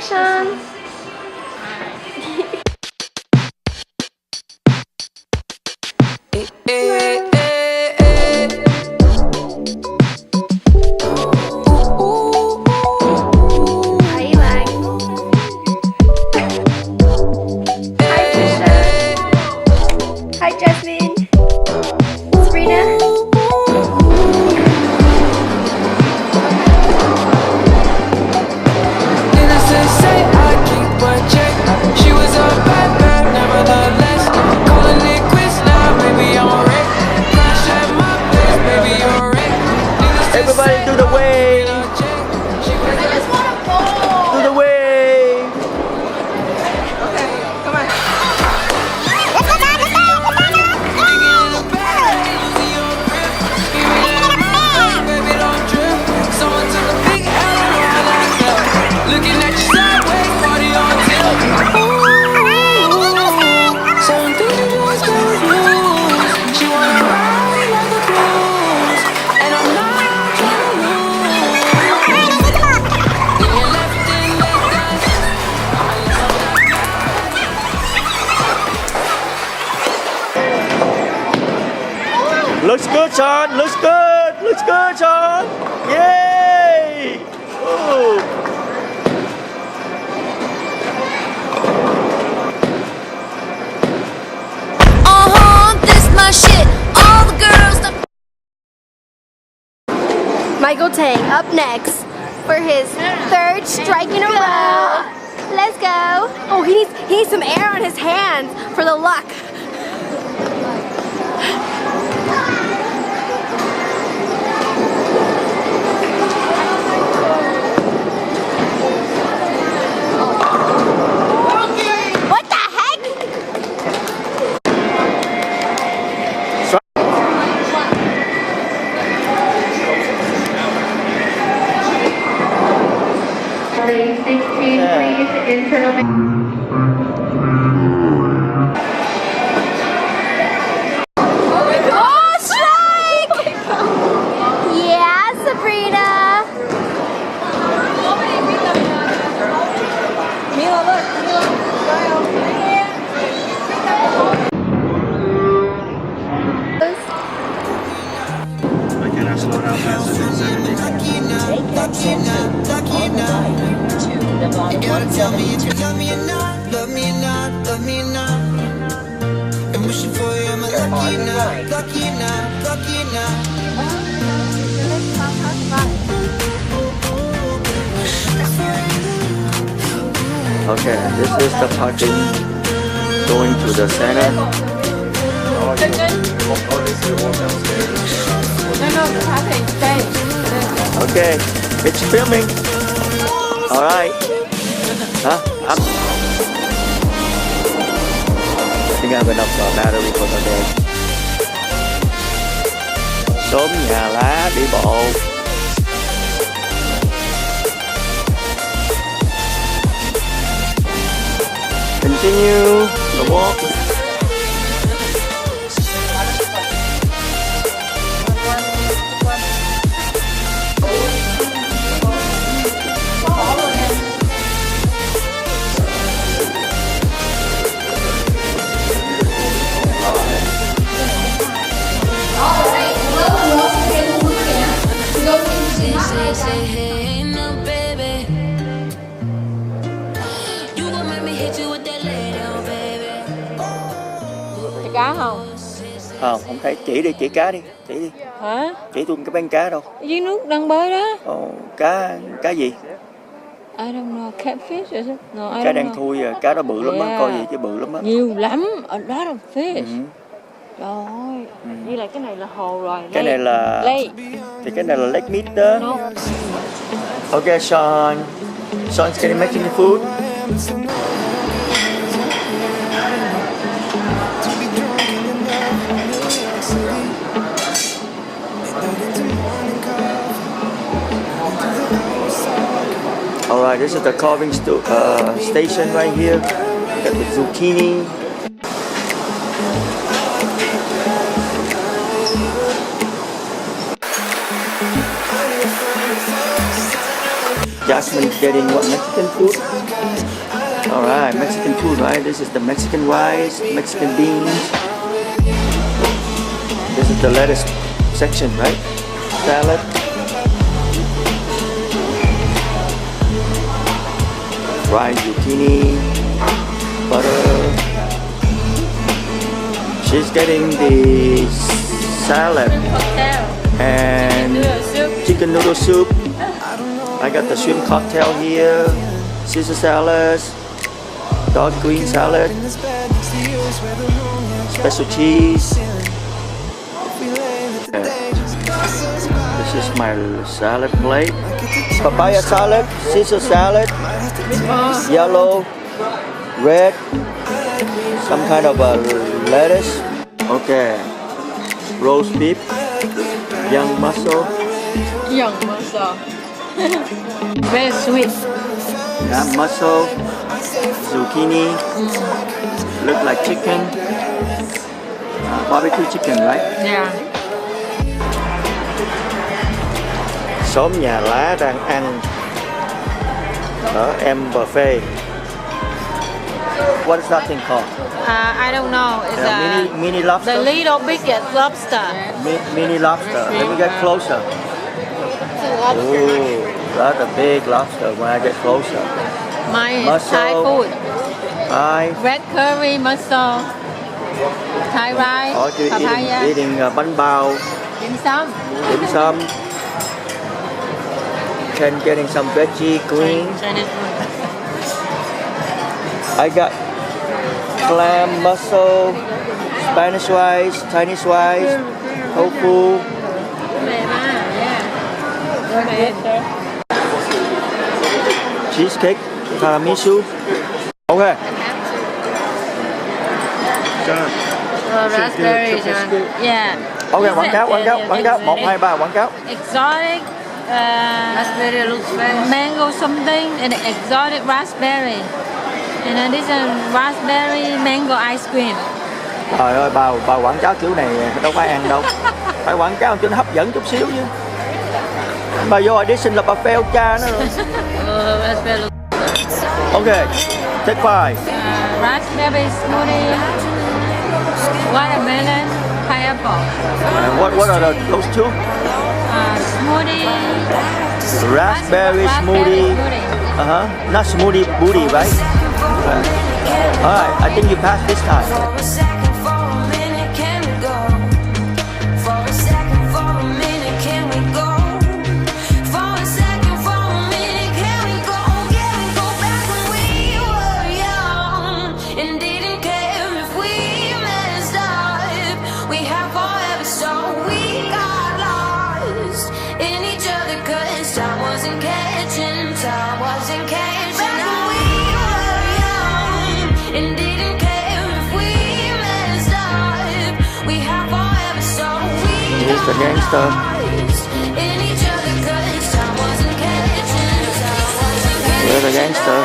Hi, Sean. Hi, Eli. Hi, Trisha. Hi, Jasmine. Sabrina. Innocent say I keep a check. She was a bad girl, nevertheless. Calling it quits now, baby, I'm a wreck. Crash at my place, baby, you're a wreck. Everybody do the wave. I just want a bowl. Do the wave. Come on. Baby, don't trip. Someone took a big L and all that stuff. Looking at you sideways, party on tilt. Some things you just don't lose. She wanna ride like a cruise, and I'm not trying to lose. Getting left in the dust. Looks good, Sean. Looks good. Looks good, Sean. Yay! Ooh. This my shit. All the girls that Michael Tang up next for his third strike in a row. Let's go. Oh, he needs some air on his hands for the luck. What the heck? Lane 16, please, internal. Oh, strike! Yeah, Sabrina. Mila, look. Can I slow down faster than 70? You gotta tell me if you love me or not, love me or not, love me or not. I'm wishing for you, am I lucky or not, lucky or not, lucky or not. Okay, this is the parking going to the center. Okay, it's filming. All right. Huh? I think I have enough battery for the day. Sớm nhà lá đi bộ. Continue the walk. say, hey, no, baby. You gon' make me hit you with that lay down, baby. Cá không? Không thấy, chỉ đi, chỉ cá đi, chỉ đi. Hả? Chỉ tôi cái bán cá đâu. Dưới nước đang bơi đó. Cá gì? I don't know, catfish is it? No, I Cá don't đang know. thui à, cá đó bự lắm á, Yeah. coi gì chứ bự lắm á. Nhiều lắm, a lot of fish. Ừ. Trời ơi, như là cái này là hồ rồi. Cái này là lake. Thì cái này là lake meat đó. No. Okay, Sean. Sean's getting making the food. Alright, this is the carving station right here. Got the zucchini. Jasmine getting what, Mexican food? Alright, Mexican food, right? This is the Mexican rice, Mexican beans. This is the lettuce section, right? Salad. Fried zucchini, butter. She's getting the salad and chicken noodle soup. I got the shrimp cocktail here, Caesar salads, dark green salad, special cheese. This is my salad plate. Papaya salad, Caesar salad, yellow, red, some kind of a lettuce. Okay, roast beef, young mussel. Young mussel. Very sweet. Yeah, mussel, zucchini, look like chicken, barbecue chicken, right? Yeah. Xóm nhà lá đang ăn ở M buffet. What is that thing called? I don't know. It's Mini lobster. the little biggest lobster. Mini lobster. Let me get closer. Ooh, that's a big lobster when I get closer. Mine is Mussel. Thai food. Hi. Red curry mussel. Thai rice. Oh, you're Papaya. eating bánh bao, Dim sum. dim sum. Ken getting some veggie greens. Chinese food. I got clam, mussel, Spanish rice, Chinese rice, tofu. Cheesecake, tiramisu. Okay. Raspberry. Yeah. Okay, quảng cáo. 1, 2, 3, quảng cáo. Exotic. Raspberry looks mango something and exotic raspberry. And then this is raspberry mango ice cream. Trời ơi, bà quảng cáo kiểu này đâu có ai ăn đâu. Phải quảng cáo cho nó hấp dẫn chút xíu chứ. Bà vô audition là bà fail cha nó rồi. Raspberry. Okay, take 5. Raspberry smoothie. Watermelon. Pineapple. And what are those two? Smoothie. Raspberry smoothie. Not smoothie booty, right? Alright, I think you passed this time. For a second, for a minute, can we go? For a second, for a minute, can we go? For a second, for a minute, can we go? Can we go back when we were young and didn't care if we messed up? We had forever, so we got lost in each other 'cause time wasn't catching, time wasn't catching. Now we were young and didn't care if we messed up. We had forever, so we Here's the gangster. lost in each other 'cause time wasn't catching, time wasn't catching. We're the gangster.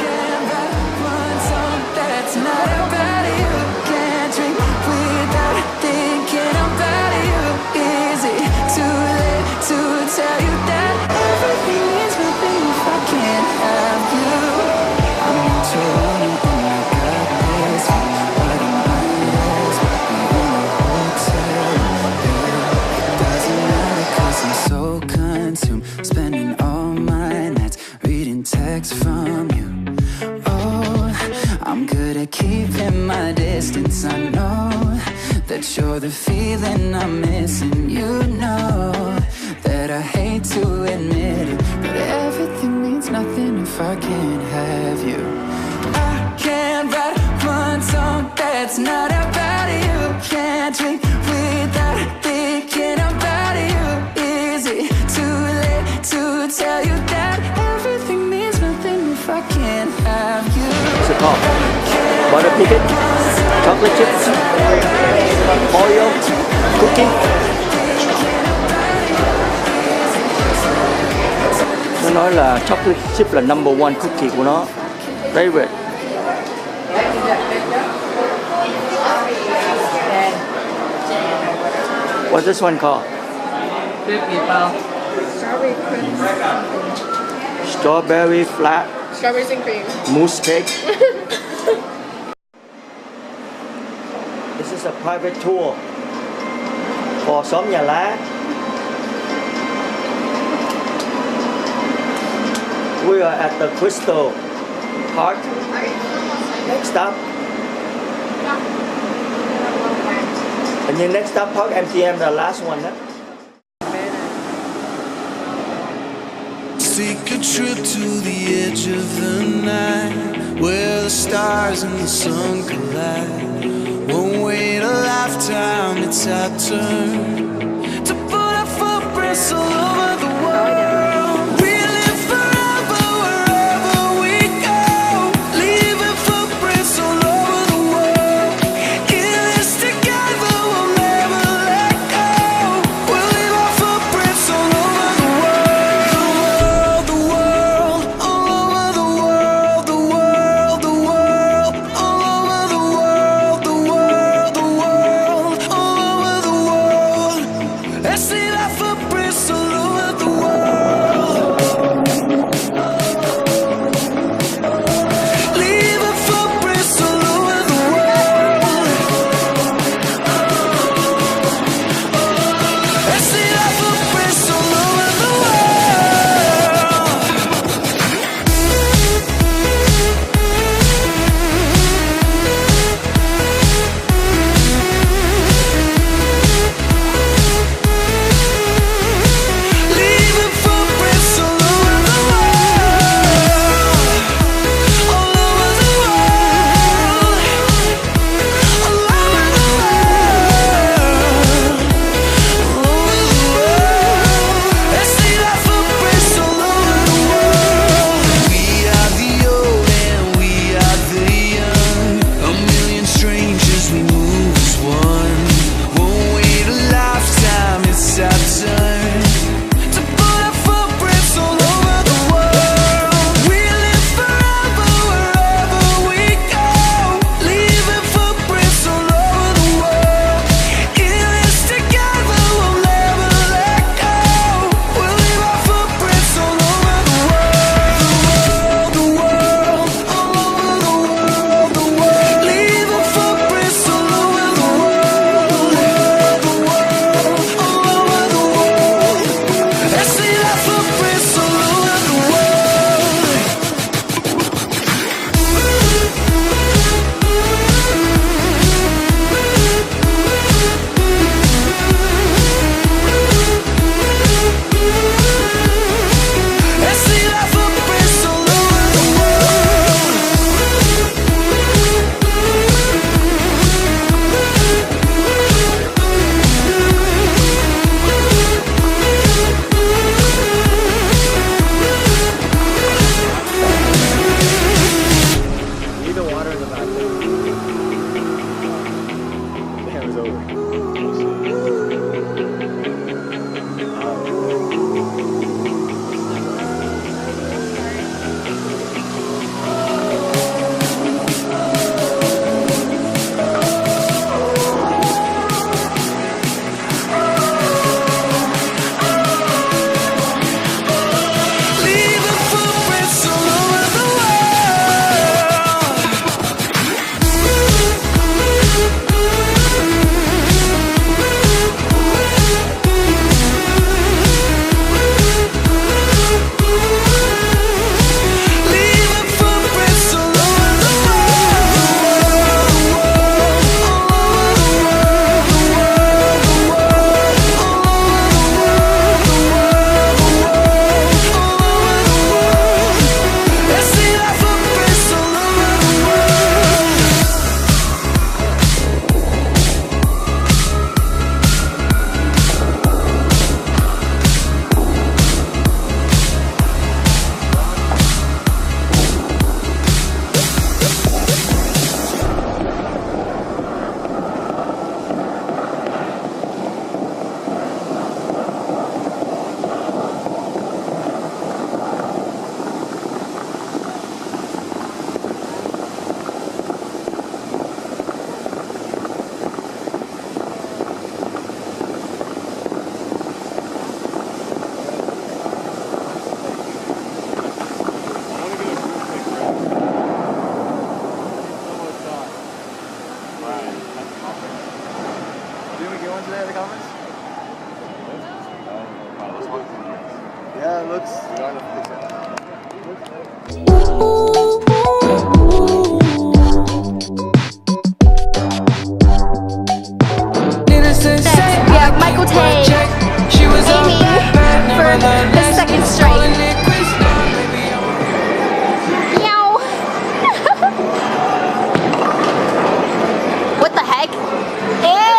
Can't write one song that's not about you. Can't drink without thinking about you. Is it too late to tell you that everything means nothing if I can't have you? I'm not sure when I got this, but in my ears, in a hotel. It doesn't matter 'cause I'm so consumed, spending all my nights reading texts from you. Oh, I'm good at keeping my distance. I know that you're the feeling I'm missing. You know that I hate to admit it, but everything means nothing if I can't have you. I can't write one song that's not about you. Can't drink without thinking about you. Is it too late to tell you that everything means nothing if I can't have you? What's it called? Butter pecan, chocolate chips, Oreo, cookie. Nó nói là chocolate chip là number one cookie của nó. Favorite. What's this one called? Strawberry flat Strawberries and cream. mousse cake. This is a private tour for xóm Nhà Lá. We are at the Crystal Park. Next stop. And then next stop Park MTM, the last one. Đó. Take a trip to the edge of the night, where the stars and the sun collide. Won't wait a lifetime, it's our turn to put our footprints all over the world. We live forever wherever we go, leaving footprints all over the world. In this together, we'll never let go. We'll leave our footprints all over the world. The world, all over the world. The world, the world, all over the world. The world, the world, all over the world. Let's leave our footprints all over today in the comments? Yeah, it looks. We have Michael Tay aiming for the second strike. Meow. What the heck? Ew!